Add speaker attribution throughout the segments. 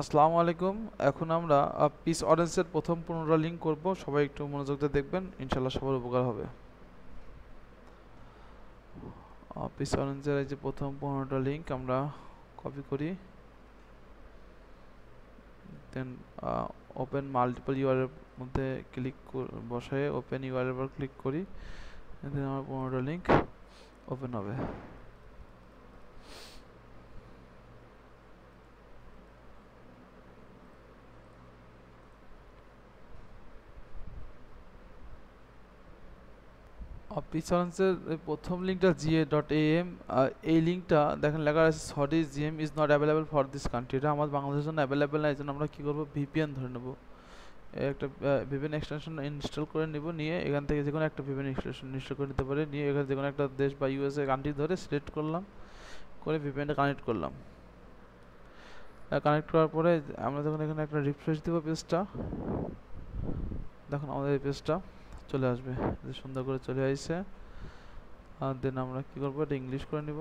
Speaker 1: আসসালামু আলাইকুম। এখন আমরা পিস অরেঞ্জের প্রথম 15টা লিঙ্ক করব। সবাই একটু মনোযোগ দিয়ে দেখবেন, ইনশাল্লাহ সবার উপকার হবে। পিস অরেঞ্জের এই যে প্রথম 15টা লিঙ্ক আমরা কপি করি, দেন ওপেন মাল্টিপল ইউআরএল মধ্যে ক্লিক বসায় ওপেন ইউআরএল পর ক্লিক করি, দেন আমার 15টা লিঙ্ক ওপেন হবে। পিস অরেঞ্জের প্রথম লিঙ্কটা ga.am। এই লিঙ্কটা দেখেন লেখা আছে sorry GM is not available for this country. এটা আমার বাংলাদেশের জন্য অ্যাভেলেবেল না, এই জন্য আমরা কী করবো, ভিপিএন ধরে নেব। একটা ভিপিএন এক্সটেনশন ইনস্টল করে নিব, নিয়ে এখান থেকে যে কোনো একটা ভিপিএন এক্সটেনশন ইনস্টল করে নিতে পারি, নিয়ে এখানে যে কোনো একটা দেশ বা ইউএসএ কান্ট্রি ধরে সিলেক্ট করলাম, করে ভিপিএনটা কানেক্ট করলাম। কানেক্ট করার পরে আমরা যখন এখানে একটা রিফ্রেশ দিব পেজটা, দেখুন আমাদের এই পেজটা চলে আসবে, সুন্দর করে চলে আসছে। আর দেন আমরা কী করবো, এটা ইংলিশ করে নিব,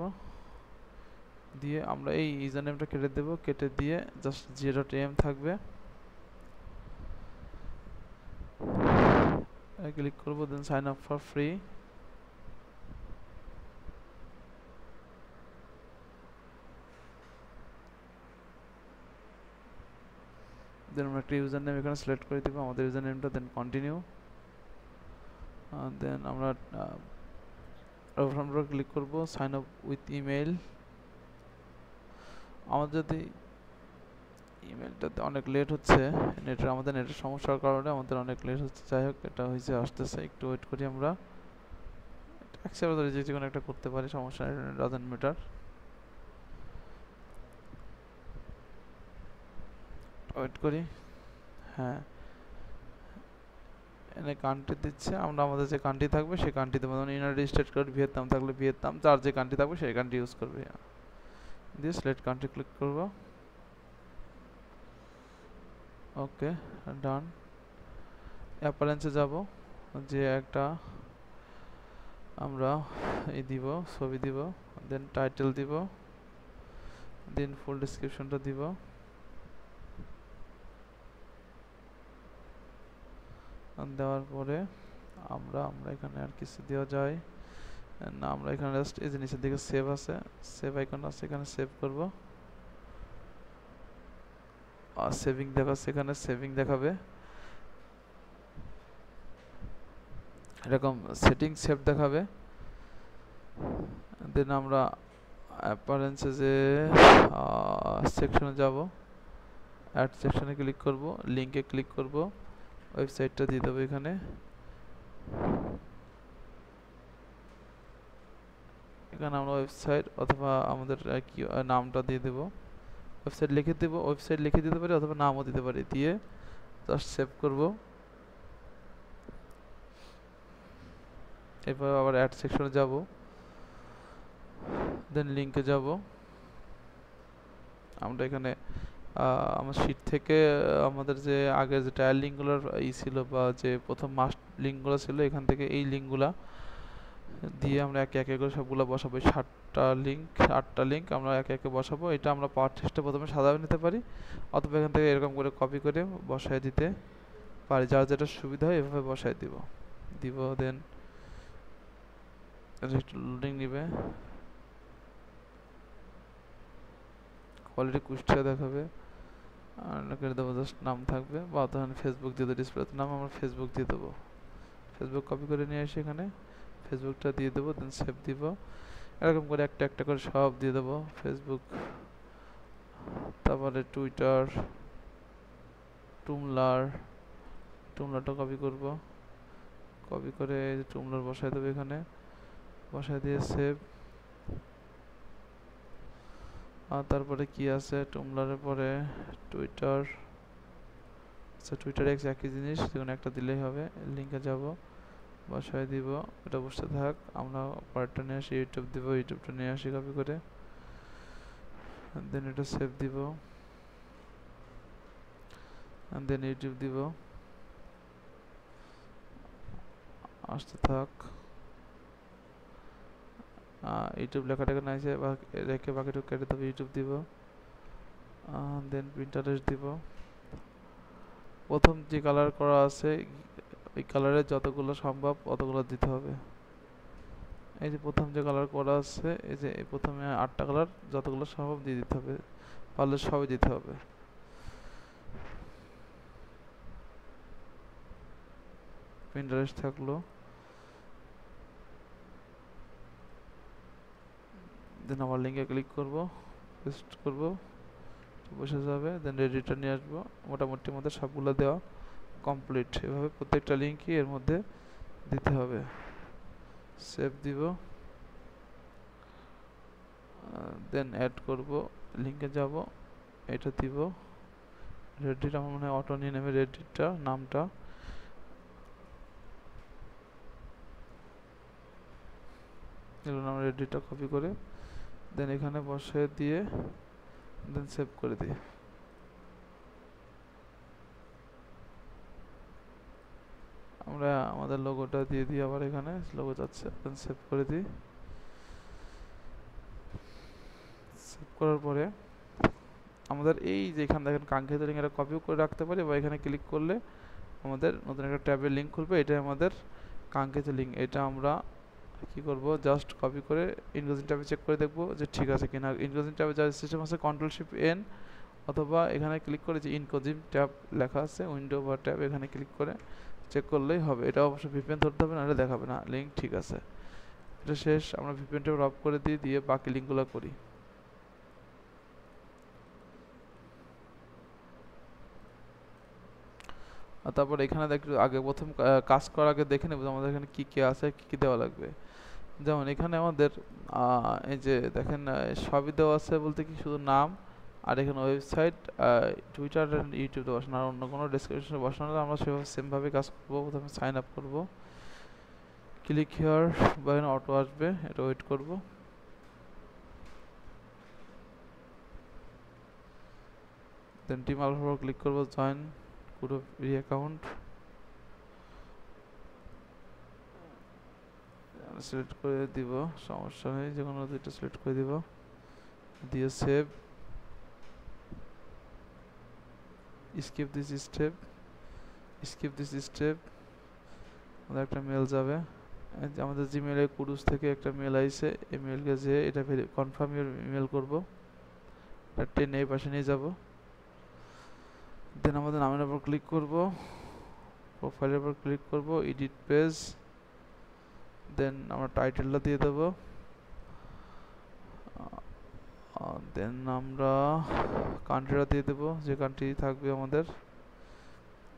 Speaker 1: দিয়ে আমরা এই ইউজার নেমটা কেটে দেবো, কেটে দিয়ে জাস্ট ga.am থাকবে, ক্লিক করবো, দেন সাইন আপ ফর ফ্রি। দেন আমরা একটা ইউজার নেম এখানে সিলেক্ট করে দিব, আমাদের ইউজার নেমটা, দেন কন্টিনিউ। দেন আমরা ক্লিক করব সাইন আপ উইথ ইমেল। আমাদের যদি ইমেলটাতে অনেক লেট হচ্ছে, আমাদের নেটের সমস্যার কারণে আমাদের অনেক লেট হচ্ছে। যাই হোক, এটা হয়েছে, আসতেছে, একটু ওয়েট করি। আমরা অ্যাকসেপ্ট রিজেক্ট যে কোনো একটা করতে পারি, সমস্যা নেই, ডাজন্ট ম্যাটার। ওয়েট করি। হ্যাঁ, এনে কান্ট্রি দিচ্ছে, আমরা আমাদের যে কান্ট্রি থাকবে সেই কান্ট্রি দেবো। যেমন ইউনাইটেড স্টেট কোড ভিয়েতনাম থাকলে ভিয়েতনাম, যার যে কান্ট্রি থাকবে সেই কান্ট্রি ইউজ করবে। দিয়ে সিলেক্ট কান্ট্রি ক্লিক করব, ওকে, ডান। অ্যাপারেন্সে যাব, যে একটা আমরা এই দিব, ছবি দিব, দেন টাইটেল দিব, দেন ফুল ডেসক্রিপশনটা দিব। দেওয়ার পরে আমরা এখানে আর কিছু দেওয়া যায় না, আমরা এখানে জাস্ট এই যে নিচের দিকে সেভ আছে, সেভ আইকন আছে, এখানে সেভ করব। আর সেভিং দেখাচ্ছে, এখানে সেভিং দেখাবে, এরকম সেটিং সেভ দেখাবে। দেন আমরা অ্যাপারেন্সে যে সেকশনে যাব, অ্যাড সেকশনে ক্লিক করব, লিঙ্কে ক্লিক করব, ওয়েবসাইটটা দিয়ে দেবো এখানে। এখানে আমরা ওয়েবসাইট অথবা আমাদের কি নামটা দিয়ে দেবো, ওয়েবসাইট লিখে দেব, ওয়েবসাইট লিখে দিতে পারি অথবা নামও দিতে পারি, দিয়ে জাস্ট সেভ করব। এরপর আবার অ্যাড সেকশনে যাব, দেন লিঙ্কে যাব। আমরা এখানে আমার শিট থেকে আমাদের যে আগের যে টায়ার লিঙ্কগুলোর ছিল বা যে প্রথম মাস্ট লিঙ্কগুলো ছিল, এখান থেকে এই লিঙ্কগুলা দিয়ে আমরা একে একে করে সবগুলো বসাবো। 8টা লিঙ্ক আমরা একে একে বসাবো। এটা আমরা পাওয়ার টেক্সটে প্রথমে সাজাও নিতে পারি, অথবা এখান থেকে এরকম করে কপি করে বসায় দিতে পারি, যার যেটা সুবিধা হয় এভাবে বসায় দিব। দেন লোডিং নিবে, কোয়ালিটি কুষ্টিয়া দেখাবে, আর দেবো জাস্ট নাম থাকবে, বা তখন ফেসবুক দিয়ে দেবো, ডিসপ্লেতে নাম আমরা ফেসবুক দিয়ে দেবো। ফেসবুক কপি করে নিয়ে এসে এখানে ফেসবুকটা দিয়ে দেবো, দেন সেভ দিব। এরকম করে একটা একটা করে সব দিয়ে দেবো, ফেসবুক, তারপরে টুইটার, টুমলারটা কপি করব, কপি করে টুমলার বসায় দেবো এখানে, বসায় দিয়ে সেভ। আর তারপরে কি আছে, টুমলারের পরে টুইটার, আচ্ছা টুইটার এক্স একই জিনিস, যেকোনো একটা দিলেই হবে। লিঙ্কে যাব, বসায় দিব, এটা বসতে থাক, আমরা পরেরটা নিয়ে আসি, ইউটিউব দিব, ইউটিউবটা নিয়ে আসি কপি করে, দেন এটা সেভ দিব, দেন ইউটিউব দিব, আসতে থাক। ইউটিউব লেখাটাকে না এসে রেখে বাকিটুকু কেটে দেবো, ইউটিউব দিব, দেন প্রিন্টারেস্ট দিব। প্রথম যে কালার করা আছে ওই কালারের যতগুলো সম্ভব অতগুলো দিতে হবে। এই যে প্রথম যে কালার করা আছে এই যে প্রথমে 8টা কালার যতগুলো সম্ভব দিয়ে দিতে হবে, পারলে সবই দিতে হবে। প্রিন্টারেস্ট থাকলো, দেন আমার লিঙ্কে ক্লিক করব, পেস্ট করব, বসে যাবে। দেন রেডিটা নিয়ে আসবো। মোটামুটি আমাদের সবগুলো দেওয়া কমপ্লিট। এভাবে প্রত্যেকটা লিঙ্কই এর মধ্যে দিতে হবে। সেভ দিব, দেন অ্যাড করব, লিঙ্কে যাব, এটা দিব। রেডিট আমার মনে হয় অটো নিয়ে নেবে, রেডিটটা নামটা এগুলো নাম রেডিটটা কপি করে দেন এখানে বসিয়ে দিয়ে দেন সেভ করে দিই। আমরা আমাদের লোগোটা দিয়ে দিই, আবার এখানে লোগো যাচ্ছে, দেন সেভ করে দিই। সেভ করার পরে আমাদের এই যে এখানে দেখেন কাঙ্ক্ষিত লিঙ্ক, এটা কপিও করে রাখতে পারি বা এখানে ক্লিক করলে আমাদের নতুন একটা ট্যাবের লিঙ্ক খুলবে। এটা আমাদের কাঙ্ক্ষিত লিঙ্ক। এটা আমরা কি করব, জাস্ট কপি করে ইনক্লুজিং ট্যাবে চেক করে দেখব যে ঠিক আছে কিনা। ইনক্লুজিং ট্যাবে যা সিস্টেম আছে Ctrl+Shift+N, অথবা এখানে ক্লিক করে যে ইনক্লুজিং ট্যাব লেখা আছে উইন্ডো বা ট্যাব, এখানে ক্লিক করে চেক করলেই হবে। এটা অবশ্যই VPN ধরতে হবে, নাহলে দেখাবে না লিঙ্ক ঠিক আছে। এটা শেষ, আমরা VPN ট্যাব অফ করে দিয়ে বাকি লিঙ্কগুলো করি। আর তারপর এখানে দেখো আগে প্রথম কাজ করার আগে দেখে নেব আমাদের এখানে কি কি আছে, কি কি দেওয়া লাগবে। যেমন এখানে আমাদের এই যে দেখেন সবই দেওয়া আছে বলতে কি শুধু নাম, আর এখানে ওয়েবসাইট, টুইটার আর ইউটিউব দেওয়া আছে, আর অন্য কোনো ডেসক্রিপশনে বসানো হলে আমরা সেভাবে সেমভাবে কাজ করবো। প্রথমে সাইন আপ করবো, ক্লিক হিয়ার বা এখানে অটো আসবে, এটা ওয়েট করব। দেন টিম আলফা ক্লিক করবো, জয়েন গ্রুপ অ্যাকাউন্ট সিলেক্ট করে দিব, সমস্যা নেই, যে কোনো দুইটা সিলেক্ট করে দিব, দিয়ে save. Skip this step, skip this step. আমাদের একটা মেল যাবে, আমাদের জিমেইলে কুডুস থেকে একটা মেল আইছে, এই মেলকে যে এটা কনফার্ম ইমেল করব, এটা টেনে এই পাশে নিয়ে যাব। দেন আমাদের নামের উপর ক্লিক করব, প্রোফাইলের উপর ক্লিক করব, এডিট পেজ, দেন আমরা টাইটেলটা দিয়ে দেব। দেন আমরা কান্ট্রিটা দিয়ে দেব, যে কান্ট্রি থাকবে আমাদের।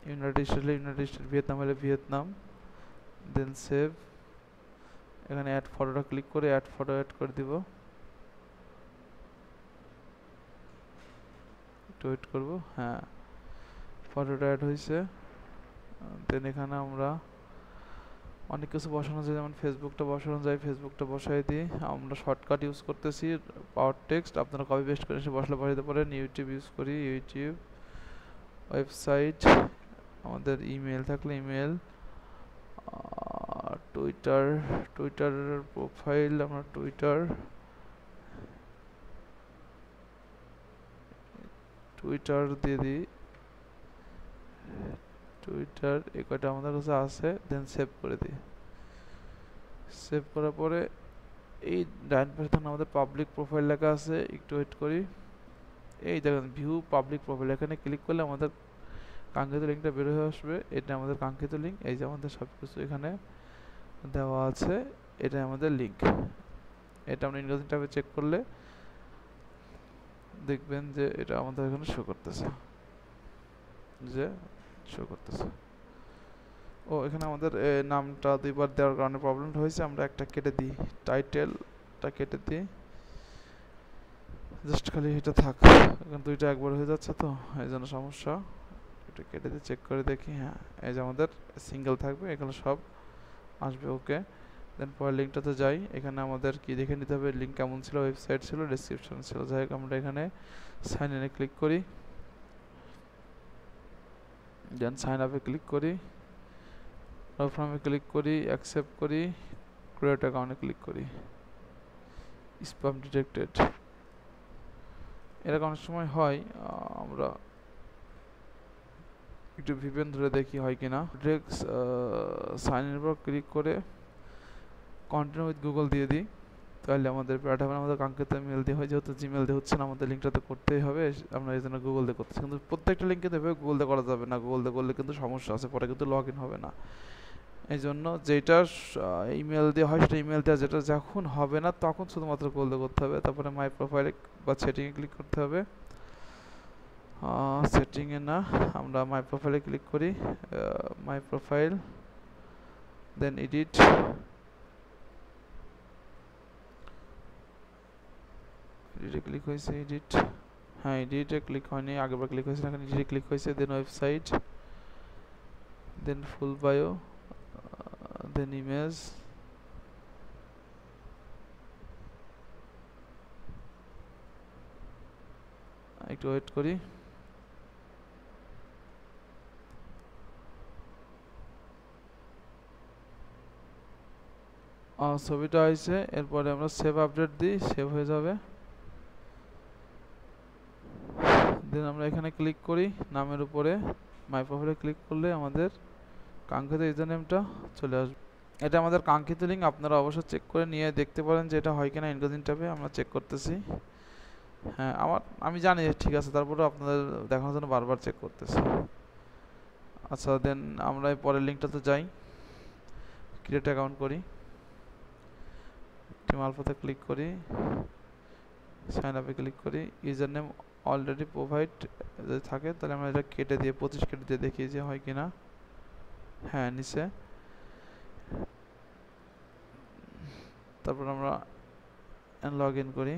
Speaker 1: ইউনাইটেড স্টেট হলে ইউনাইটেড স্টেট, ভিয়েতনাম হলে ভিয়েতনাম। দেন সেভ। এখানে অ্যাড ফটোটা ক্লিক করে অ্যাড ফটো অ্যাড করে দিব, একটু ওয়েট করব। হ্যাঁ, ফটোটা অ্যাড হয়েছে। দেন এখানে আমরা অনেক কিছু বসানো যায়, যেমন ফেসবুকটা বসানো যায়, ফেসবুকটা বসাই দিই। আমরা শর্টকাট ইউজ করতেছি পাওয়ার টেক্সট, আপনারা কপি পেস্ট করে এসে বসলে বসাতে পারেন। ইউটিউব ইউজ করি, ইউটিউব। ওয়েবসাইট, আমাদের ইমেল থাকলে ইমেল। টুইটার, টুইটারের প্রোফাইল আমরা টুইটার, টুইটার দিয়ে দিই, টুইটার এই কয়টা আমাদের কাছে আছে। দেন সেভ করে দিই। সেভ করার পরে এই ডাইন পাশে আমাদের পাবলিক প্রোফাইল লেখা আছে, একটু ওয়েট করি। এই দেখেন ভিউ পাবলিক প্রোফাইল, এখানে ক্লিক করলে আমাদের কাঙ্ক্ষিত লিঙ্কটা বের হয়ে আসবে। এটা আমাদের কাঙ্ক্ষিত লিঙ্ক, এই যে আমাদের সব কিছু এখানে দেওয়া আছে, এটা আমাদের লিঙ্ক। এটা আমরা ইনক্লুজিং ট্যাবে চেক করলে দেখবেন যে এটা আমাদের এখানে শো করতেছে, যে শো করতেছে। ও এখানে আমাদের নামটা দুইবার দেওয়ার কারণে প্রবলেমটা হয়েছে, আমরা একটা কেটে দিই, টাইটেলটা কেটে দিই, জাস্ট খালি এটা থাক। এখন দুইটা একবার হয়ে যাচ্ছে তো এই জন্য সমস্যা, এটা কেটে দিয়ে চেক করে দেখি। হ্যাঁ, এই যে আমাদের সিঙ্গেল থাকবে, এগুলো সব আসবে। ওকে, দেন পরের লিঙ্কটাতে যাই। এখানে আমাদের কি দেখে নিতে হবে, লিঙ্ক কেমন ছিল, ওয়েবসাইট ছিল, ডেসক্রিপশন ছিল। যাই হোক, আমরা এখানে সাইন ইনে ক্লিক করি, দেন সাইন আপে ক্লিক করি, ফর্মে ক্লিক করি, অ্যাকসেপ্ট করি, ক্রিয়েট অ্যাকাউন্টে ক্লিক করি। স্প্যাম ডিটেক্টেড, এরকম অনেক সময় হয়। আমরা একটু ভিপিএন ধরে দেখি হয় কিনা। ডিরেক্ট সাইন ইনের উপর ক্লিক করে কন্টিনিউ উইথ গুগল দিয়ে দিই, তাহলে আমাদের প্ল্যাটফর্মে আমাদের কাঙ্ক্ষিত মেল দিয়ে হয়। যেহেতু জিমেল দিয়ে হচ্ছে না, আমাদের লিঙ্কটাতে করতেই হবে, আমরা এই জন্য গুগল দিয়ে করতেছি। কিন্তু প্রত্যেকটা লিঙ্কে দেবে গুগল দিয়ে করা যাবে না, গুগল দিয়ে করলে কিন্তু সমস্যা আছে, পরে কিন্তু লগ ইন হবে না। এই জন্য যেটা ইমেল দিয়ে হয় সেটা ইমেল দেওয়া, যেটা যখন হবে না তখন শুধুমাত্র গুগল দিয়ে করতে হবে। তারপরে মাই প্রোফাইলে বা সেটিংয়ে ক্লিক করতে হবে। সেটিংয়ে না, আমরা মাই প্রোফাইলে ক্লিক করি, মাই প্রোফাইল, দেন এডিট, এডিটে ক্লিক হয়েছে, এডিট, হ্যাঁ এডিটে ক্লিক হয়নি, আগেরবার ক্লিক হয়েছে, এখন এডিটে ক্লিক হয়েছে, দেন ওয়েবসাইট, দেন ফুল বায়ো, দেন ইমেজ, একটু ওয়েট করি। ছবিটা হয়েছে, এরপরে আমরা সেভ আপডেট দিই, সেভ হয়ে যাবে। দেন আমরা এখানে ক্লিক করি নামের উপরে, মাই প্রোফাইলে ক্লিক করলে আমাদের কাঙ্ক্ষিত ইউজার নেমটা চলে আসবে। এটা আমাদের কাঙ্ক্ষিত লিঙ্ক, আপনারা অবশ্যই চেক করে নিয়ে দেখতে পারেন যে এটা হয় কিনা। ইনকোজিং ট্যাবে আমরা চেক করতেছি। হ্যাঁ আমি জানি ঠিক আছে, তারপরে আপনাদের দেখানোর জন্য বারবার চেক করতেছি। আচ্ছা, দেন আমরা এই পরের লিঙ্কটাতে যাই, ক্রিয়েট অ্যাকাউন্ট করি, টিম আলফাতে ক্লিক করি, সাইন আপে ক্লিক করি, ইউজার নেম অলরেডি প্রোভাইড যদি থাকে তাহলে আমরা এটা কেটে দিয়ে 25 কেটে দিয়ে দেখি যে হয় কিনা। হ্যাঁ নিচে, তারপর আমরা লগ ইন করি,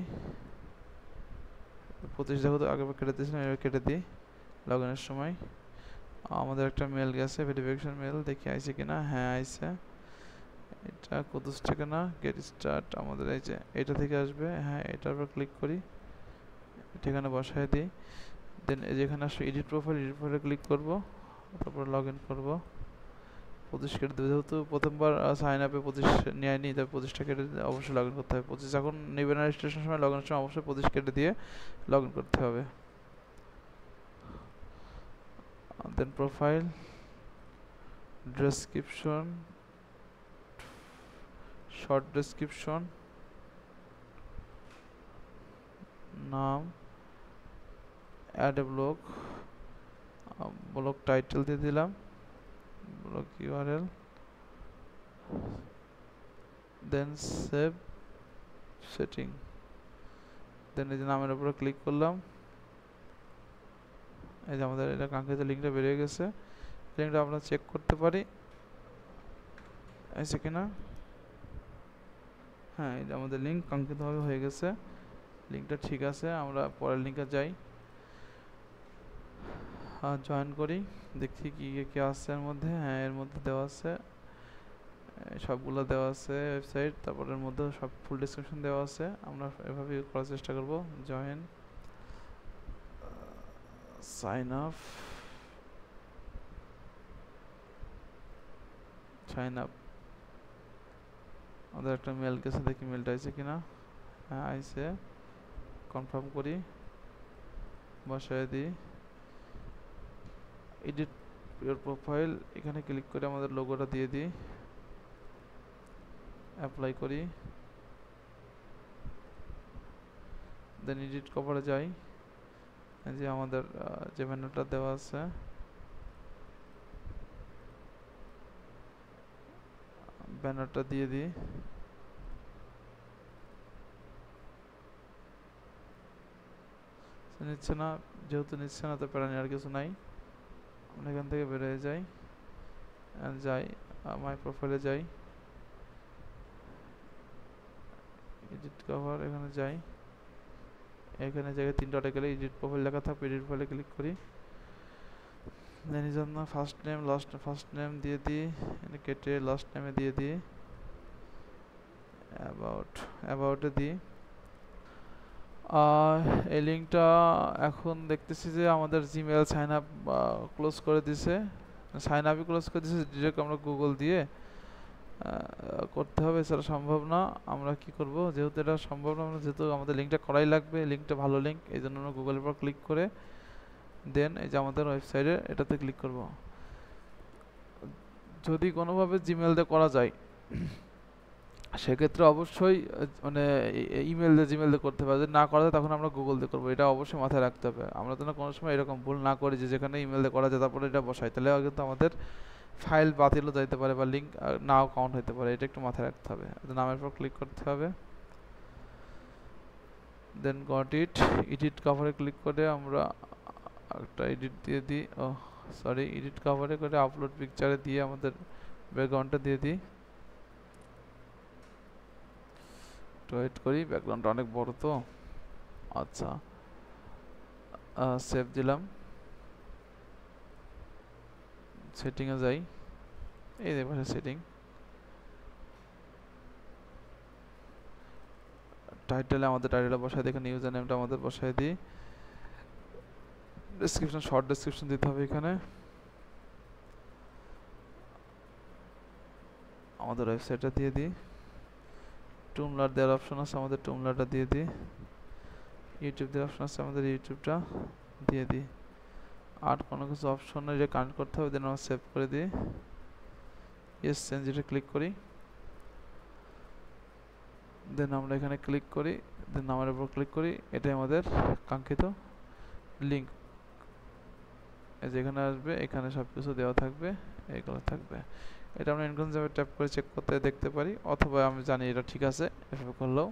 Speaker 1: 25 দেখো তো আগেবার কেটে দিয়েছিলাম, এবার কেটে দিই। লগ ইনের সময় আমাদের একটা মেল গেছে, ভেরিফিকেশন মেল, দেখি আইছে কিনা। হ্যাঁ আইছে, এটা কুদুস থেকে না, গেট স্টার্ট আমাদের এই যে এটা থেকে আসবে। হ্যাঁ এটার উপর ক্লিক করি, এখানে বসায় দিই। দেন এই যেখানে আসলে এডিট প্রোফাইল, এডিট প্রোফাইলে ক্লিক করব, তারপর লগ ইন করবো। 25 কেটে দেবো, যেহেতু প্রথমবার সাইন আপে 25 নেয়নি, তাই 25টা কেটে অবশ্যই লগ ইন করতে হবে। 25 যখন নেবেন না রেজিস্ট্রেশনের সময়, লগ ইনের সময় অবশ্যই 25 কেটে দিয়ে লগ ইন করতে হবে। Then profile, description, short description, নাম, add a blog, blog title দিয়ে দিলাম, blog URL, then save setting. Then এই যে নামের উপরে ক্লিক করলাম, এই যে আমাদের এটা কাঙ্ক্ষিত লিঙ্কটা বেরিয়ে গেছে। লিঙ্কটা আমরা চেক করতে পারি আছে কিনা। হ্যাঁ এটা আমাদের লিঙ্ক কাঙ্ক্ষিতভাবে হয়ে গেছে, লিঙ্কটা ঠিক আছে। আমরা পরের লিঙ্কে যাই, জয়েন করি, দেখি কি কি আছে এর মধ্যে। হ্যাঁ এর মধ্যে দেওয়া আছে, সবগুলো দেওয়া আছে ওয়েবসাইট, তারপর এর মধ্যে সব ফুল ডেসক্রিপশন দেওয়া আছে। আমরা এভাবে করার চেষ্টা করব। Join, sign up, sign up, আমাদের একটা মেল গেছে, দেখি মেলটা আইছে কিনা। হ্যাঁ আইছে, কনফার্ম করি, বসায় দিই, এডিট ইওর প্রোফাইল, এখানে ক্লিক করে আমাদের লোগোটা দিয়ে দিই, অ্যাপ্লাই করি, দেন এডিট কভারে যাই, যে আমাদের যে ব্যানারটা দেওয়া আছে, ব্যানারটা দিয়ে দিই। নিচ্ছে না, যেহেতু নিচ্ছে না তো প্যারানি আর কিছু নাই, আমরা এখান থেকে বেরিয়ে যাই, যাই মাই প্রোফাইলে যাই, এডিট কভার, এখানে যাই, এখানে জায়গায় 3 ডটে গেলে এডিট প্রোফাইল লেখা থাকবে, এডিট প্রোফাইলে ক্লিক করি। দেন এই জন্য first name last, first name দিয়ে দিই, কেটে লাস্ট নেমে দিয়ে দিই, অ্যাবাউটে দিই। এই লিঙ্কটা এখন দেখতেছি যে আমাদের জিমেল সাইন আপ ক্লোজ করে দিছে, সাইন আপই ক্লোজ করে দিছে। ডিরেক্ট আমরা গুগল দিয়ে করতে হবে, এছাড়া সম্ভব না। আমরা কি করব, যেহেতু এটা সম্ভব না, যেহেতু আমাদের লিঙ্কটা করাই লাগবে, লিঙ্কটা ভালো লিঙ্ক, এই জন্য আমরা গুগলের উপর ক্লিক করে দেন এই যে আমাদের ওয়েবসাইটে এটাতে ক্লিক করব। যদি কোনোভাবে জিমেল দিয়ে করা যায় সেক্ষেত্রে অবশ্যই মানে ইমেল দিয়ে জিমেল দিয়ে করতে হবে, যদি না করা যায় তখন আমরা গুগল দিয়ে করবো, এটা অবশ্যই মাথায় রাখতে হবে। আমরা যেন কোনো সময় এরকম ভুল না করি যে যেখানে ইমেল দিয়ে করা যায় তারপরে এটা বসাই, তাহলে কিন্তু আমাদের ফাইল বাতিলও যাইতে পারে বা লিঙ্ক নাও কাউন্ট হতে পারে, এটা একটু মাথায় রাখতে হবে। নামের পর ক্লিক করতে হবে, দেন গট ইট, এডিট কভারে ক্লিক করে আমরা একটা এডিট দিয়ে দিই, ও সরি, এডিট কভারে করে আপলোড পিকচারে দিয়ে আমাদের ব্যাকগ্রাউন্ডটা দিয়ে দিই। ওয়েট করি, ব্যাকগ্রাউন্ডটা অনেক বড় তো। আচ্ছা, সেভ দিলাম, সেটিংয়ে যাই, এই যে পাশে সেটিং, টাইটেলে আমাদের টাইটেলটা বসাই দিই, এখানে ইউজার নেমটা আমাদের বসাই দিই, ডেসক্রিপশন শর্ট ডেসক্রিপশন দিতে হবে, এখানে আমাদের ওয়েবসাইটটা দিয়ে দিই, টুমলার দেওয়ার অপশন আছে, আমাদের টুমলারটা দিয়ে দিই, ইউটিউব দেওয়ার অপশন আছে, আমাদের ইউটিউবটা দিয়ে দিই। আর কোনো কিছু অপশন এটা কানেক্ট করতে হবে, দেন আমরা সেভ করে দিই, ইয়েস চেঞ্জ এটা ক্লিক করি, দেন আমরা এখানে ক্লিক করি, দেন নামের উপর ক্লিক করি, এটাই আমাদের কাঙ্ক্ষিত লিঙ্ক। এই যে এখানে আসবে, এখানে সব কিছু দেওয়া থাকবে, এইগুলো থাকবে। এটা আমরা ইনকম যাবে ট্যাপ করে চেক করতে দেখতে পারি, অথবা আমি জানি এটা ঠিক আছে, এভাবে করলেও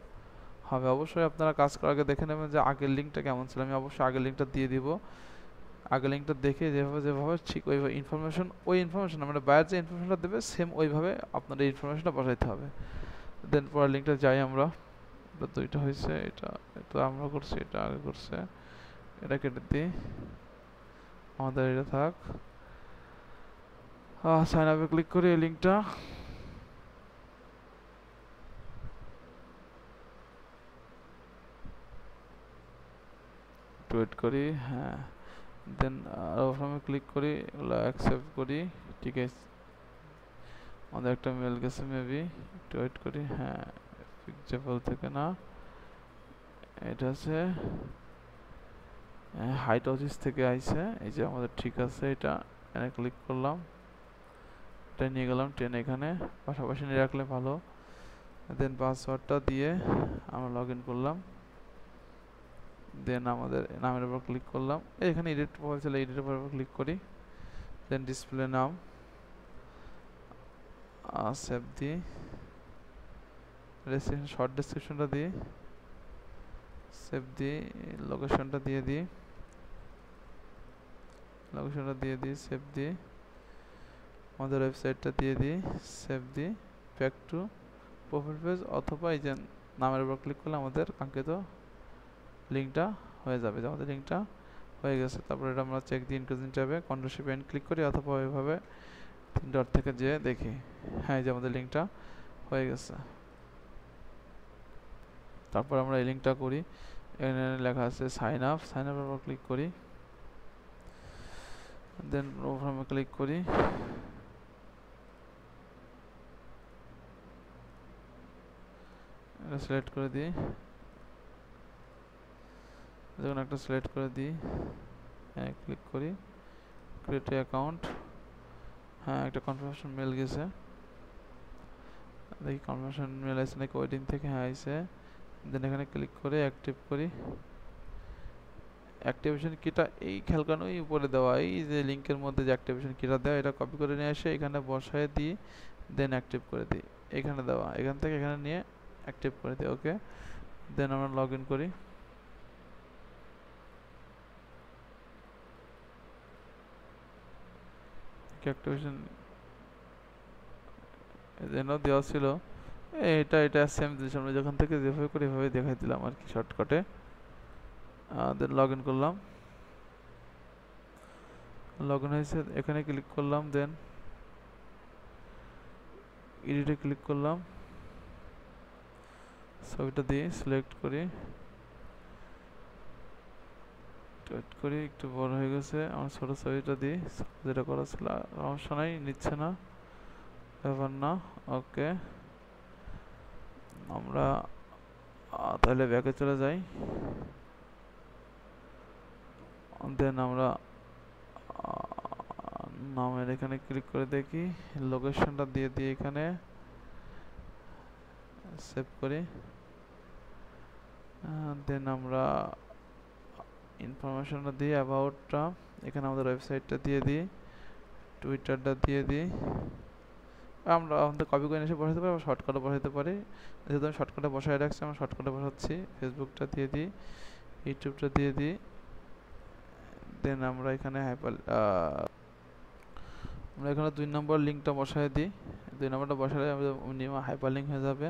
Speaker 1: হবে। অবশ্যই আপনারা কাজ করার আগে দেখে নেবেন যে আগের লিঙ্কটা কেমন ছিল, আমি অবশ্যই আগের লিঙ্কটা দিয়ে দিব। আগের লিঙ্কটা দেখে যেভাবে ঠিক ওইভাবে ওই ইনফরমেশন মানে বাইরের যে ইনফরমেশনটা দেবে সেম ওইভাবে আপনার এই ইনফরমেশনটা বসাইতে হবে। দেন পরের লিঙ্কটা যাই আমরা, এটা দুইটা হয়েছে, এটা আমরা করছি, এটা আগে করছে, এটা কেটে দিই, আমাদের এটা থাক। সাইন আপে ক্লিক করি, এই লিঙ্কটা ওয়েট করি, হ্যাঁ, দেন ওখানে ক্লিক করি, এগুলো অ্যাকসেপ্ট করি, ঠিক আছে। আমাদের একটা মেল গেছে মেবি, একটু ওয়েট করি, হ্যাঁ, পিকজেবল থেকে না, এটা আছে হাইট অফিস থেকে আইছে, এই যে আমাদের ঠিক আছে, এটা এখানে ক্লিক করলাম, এটা নিয়ে গেলাম টেন, এখানে পাশাপাশি নিয়ে রাখলে ভালো। দেন পাসওয়ার্ডটা দিয়ে আমরা লগ ইন করলাম, দেন আমাদের নামের উপর ক্লিক করলাম, এখানে এডিট প্রোফাইল ছিল, এডিটের উপর ক্লিক করি, দেন ডিসপ্লে নাম সেভ দিই, শর্ট ডেসক্রিপশনটা দিই, সেভ দিই, লোকেশনটা দিয়ে দিই, সেভ দিই, আমাদের ওয়েবসাইটটা দিয়ে দিই, সেভ দিই, ব্যাক টু প্রোফাইল পেজ, অথবা এই যে নামের উপর ক্লিক করলে আমাদের কাঙ্ক্ষিত লিঙ্কটা হয়ে যাবে, আমাদের লিঙ্কটা হয়ে গেছে। তারপরে এটা আমরা চেক দিই, ইনক্লুজিং ট্যাবে কন্ট্রোল পেন ক্লিক করি, অথবা ওইভাবে 3 ডট থেকে যেয়ে দেখি, হ্যাঁ, এই যে আমাদের লিঙ্কটা হয়ে গেছে। তারপর আমরা এই লিঙ্কটা করি, এখানে লেখা আছে সাইন আপ, সাইন আপের উপর ক্লিক করি, দেন প্রোগ্রামে ক্লিক করি, এটা সিলেক্ট করে দিই, যখন একটা সিলেক্ট করে দিই, হ্যাঁ, ক্লিক করি, ক্রিয়েট অ্যাকাউন্ট, হ্যাঁ, একটা কনফার্মেশন মেল গেছে, দেখি কনফার্মেশন মেল আছে নাকি ওয়েটিং থেকে, হ্যাঁ আইছে, দেন এখানে ক্লিক করে অ্যাক্টিভ করি। অ্যাক্টিভেশন কিটা এই খেয়াল করেন ওই উপরে দেওয়া, এই যে লিঙ্কের মধ্যে যে অ্যাক্টিভেশন কিটা দেওয়া, এটা কপি করে নিয়ে এসে এখানে বসায় দিই, দেন অ্যাক্টিভ করে দিই, এখানে দেওয়া, এখান থেকে এখানে নিয়ে অ্যাক্টিভ করে দিই, ওকে। দেন আমরা লগ ইন করি, অ্যাক্টিভেশন যেন দেওয়া ছিল, এটা সেম জিনিস আমরা যখন থেকে যেভাবে করি এভাবে দেখাই দিলাম আর কি, শর্টকাটে। দেন লগ ইন করলাম, লগ ইন হয়েছে, এখানে ক্লিক করলাম, দেন এডিটে ক্লিক করলাম, ছবিটা দিয়ে সিলেক্ট করি, ওয়েট করি, একটু বড় হয়ে গেছে, আমার ছোট ছবিটা দিই, যেটা করা ছিল, সমস্যা নাই, নিচ্ছে না, ব্যাপার না। ওকে, আমরা তাহলে ব্যাকে চলে যাই। দেন আমরা নামের এখানে ক্লিক করে দেখি, লোকেশনটা দিয়ে দিই, এখানে সেভ করি। দেন আমরা ইনফরমেশনটা দিই, অ্যাবাউটটা এখানে আমাদের ওয়েবসাইটটা দিয়ে দিই, টুইটারটা দিয়ে দিই। আমরা আমাদের কপি করে এসে বসাতে পারি, শর্টকাটে বসাতে পারি। যেহেতু আমি শর্টকাটে বসায় রাখছি, আমরা শর্টকাটে বসাচ্ছি। ফেসবুকটা দিয়ে দিই, ইউটিউবটা দিয়ে দিই। দেন আমরা এখানে আমরা এখানে 2 নম্বর লিঙ্কটা বসায় দিই। 2 নম্বরটা বসালে আমাদের মিনিমাম হাইপার লিঙ্ক হয়ে যাবে।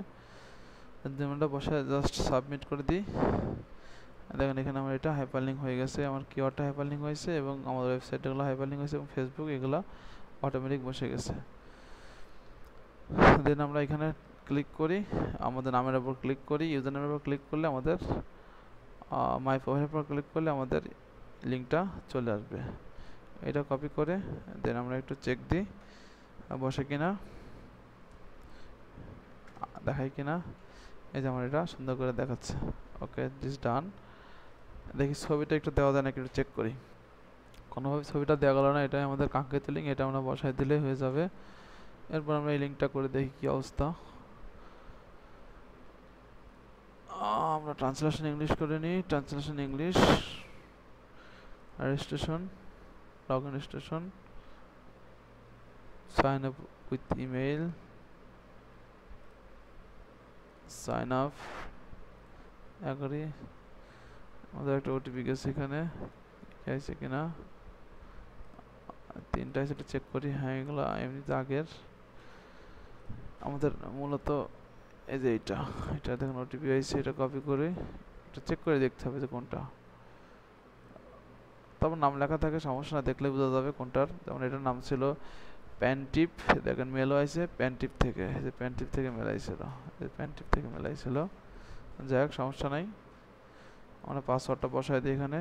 Speaker 1: 2 নম্বরটা বসায় জাস্ট সাবমিট করে দিই। দেখেন এখানে আমার এটা হাইপার লিঙ্ক হয়ে গেছে, আমার কিওয়ার্ডটা হাইপার লিঙ্ক হয়েছে এবং আমাদের ওয়েবসাইটগুলো হাইপার লিঙ্ক হয়েছে এবং ফেসবুক এগুলো অটোমেটিক বসে গেছে। দেন আমরা এখানে ক্লিক করি, আমাদের নামের উপর ক্লিক করি, ইউজার নামের উপর ক্লিক করলে আমাদের মাই প্রোফাইলের উপর ক্লিক করলে আমাদের লিঙ্কটা চলে আসবে। এটা কপি করে দেন আমরা একটু চেক দিই বসে কিনা, দেখাই কিনা। এই যে আমার এটা সুন্দর করে দেখাচ্ছে। ওকে, দিস ডান। দেখি ছবিটা একটু দেওয়া যায় নাকি একটু চেক করি। কোনোভাবে ছবিটা দেওয়া গেল না, এটাই আমাদের কাঙ্ক্ষিত লিঙ্ক, এটা আমরা বসাই দিলে হয়ে যাবে। এরপর আমরা এই লিঙ্কটা করে দেখি কি অবস্থা। আমরা ট্রান্সলেশন ইংলিশ করে নিই, translation English, registration, log in registration, sign up with email, sign up, agree. আমাদের একটা ওটিপি গেছে এখানে, আছে কিনা 3টা সেটা চেক করি। হ্যাঁ, এগুলো এমনিতে আগের আমাদের মূলত এই যে এটা দেখুন ওটিপি আইছে, এটা কপি করে এটা চেক করে দেখতে হবে যে কোনটা। তারপর নাম লেখা থাকে, সমস্যা না, দেখলে বোঝা যাবে কোনটার। যেমন এটার নাম ছিল প্যান্টিপ, দেখেন মেলও আছে প্যান্টিপ থেকে, যে প্যান্টিপ থেকে মেলাইছিল, প্যান্টিপ থেকে মেলাইছিল। যাই হোক, সমস্যা নাই। আমরা পাসওয়ার্ডটা বসাই দিই এখানে,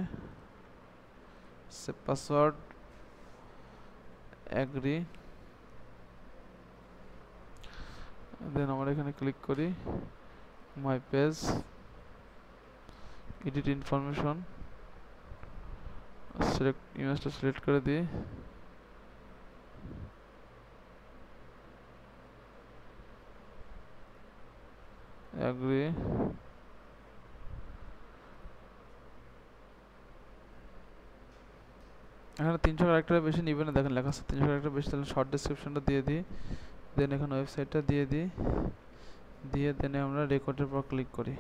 Speaker 1: সেভ পাসওয়ার্ড, এগ্রি। দেন আমরা এখানে ক্লিক করি my page, edit information, select ইমেজটা সিলেক্ট করে দিই, এগ্রি। এখানে 300 ক্যারেক্টারের বেশি নিবে না, দেখেন লেখা আছে 300 ক্যারেক্টার বেশি, তাহলে শর্ট ডেসক্রিপশনটা দিয়ে দিই। দেন এখানে ওয়েবসাইটটা দিয়ে দিই, দিয়ে দেন আমরা রেকর্ডের পর ক্লিক করি।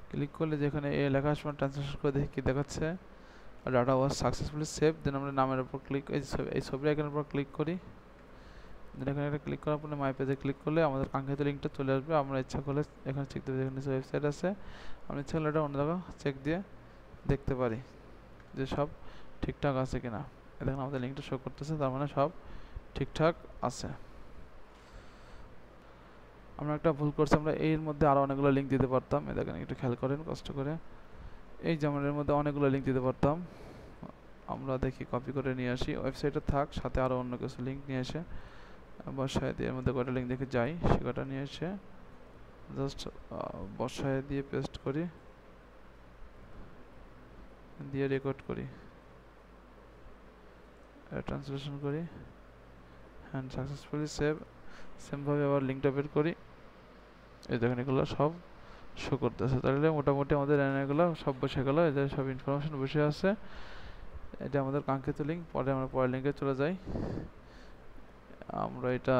Speaker 1: ক্লিক করলে যেখানে এ লেখা আসবে ট্রান্সলেশন করে দেখি কি দেখাচ্ছে, ডাটা ওয়াজ সাকসেসফুলি সেভ। দেন আমরা নামের উপর ক্লিক, এই ছবির আইকনের উপর ক্লিক করি। দেন এখানে একটা ক্লিক করার পরে মাই পেজে ক্লিক করলে আমাদের কাঙ্ক্ষিত লিঙ্কটা চলে আসবে। আমরা ইচ্ছা করলে এখানে চেক দেবো, যেখানে ওয়েবসাইট আছে, আমরা ইচ্ছা করলে এটা অন্য জায়গায় চেক দিয়ে দেখতে পারি যে সব ঠিকঠাক আছে কিনা। দেখুন আমাদের লিঙ্কটা শো করতেছে, তার মানে সব ঠিকঠাক আছে। আমরা একটা ভুল করছি, আমরা এর মধ্যে আরও অনেকগুলো লিঙ্ক দিতে পারতাম। দেখেন একটু খেয়াল করেন কষ্ট করে, এই যে আমরা এর মধ্যে অনেকগুলো লিঙ্ক দিতে পারতাম। আমরা দেখি কপি করে নিয়ে আসি, ওয়েবসাইটে থাক, সাথে আরও অন্য কিছু লিঙ্ক নিয়ে এসে বসায় দিয়ে এর মধ্যে কয়টা লিঙ্ক দেখে যাই, সে কটা নিয়ে এসে জাস্ট বসায় দিয়ে পেস্ট করি, দিয়ে রেকর্ড করি, ট্রান্সলেশন করি, হ্যান্ড সাকসেসফুলি সেভ। সেমভাবে আবার লিঙ্কটা বের করি, এই দেখেন এগুলো সব শো করতেছে। তাহলে মোটামুটি আমাদের এগুলো সব বসে গেল, এদের সব ইনফরমেশন বসে আছে। এটা আমাদের কাঙ্ক্ষিত লিঙ্ক। পরে আমরা পরের লিঙ্কে চলে যাই। আমরা এটা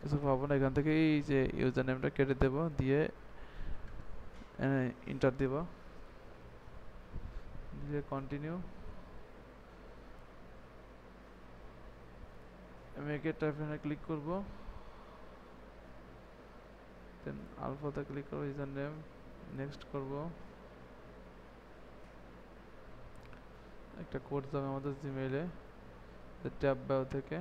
Speaker 1: কিছু পাবো না, এখান থেকে এই যে ইউজার নেমটা কেটে দেব, দিয়ে ইন্টার দিব, দিয়ে কন্টিনিউ, মেক ইট টাইপ এখানে ক্লিক করব, দেন আলফাতে ক্লিক করব, ইউজার নেম নেক্সট করব, একটা কোড যাবে আমাদের জিমেইলে ট্যাব বায়ো থেকে।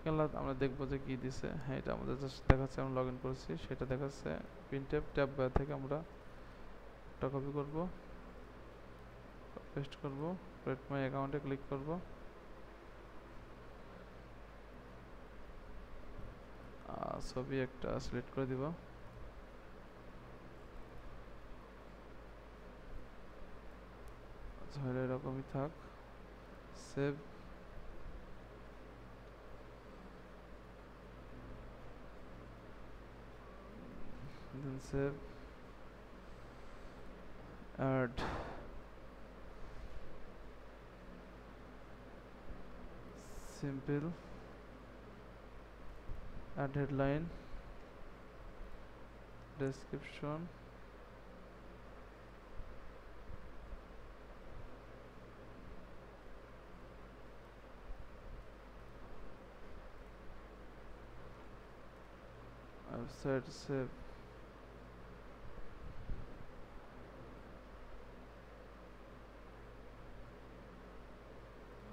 Speaker 1: এগুলো আমরা দেখবো যে কি দিছে। হ্যাঁ, এটা আমাদের জাস্ট দেখাচ্ছে আমরা লগ ইন করেছি, সেটা দেখাচ্ছে প্রিন্টএফ ট্যাব বায়ো থেকে। আমরা একটা কপি করব, পেস্ট করব, ক্রিয়েট মাই অ্যাকাউন্টে ক্লিক করব, ছবি একটা সিলেক্ট করে দিব, তাহলে এরকমই থাক। Save, then save, add, simple, add headline, description, website, save,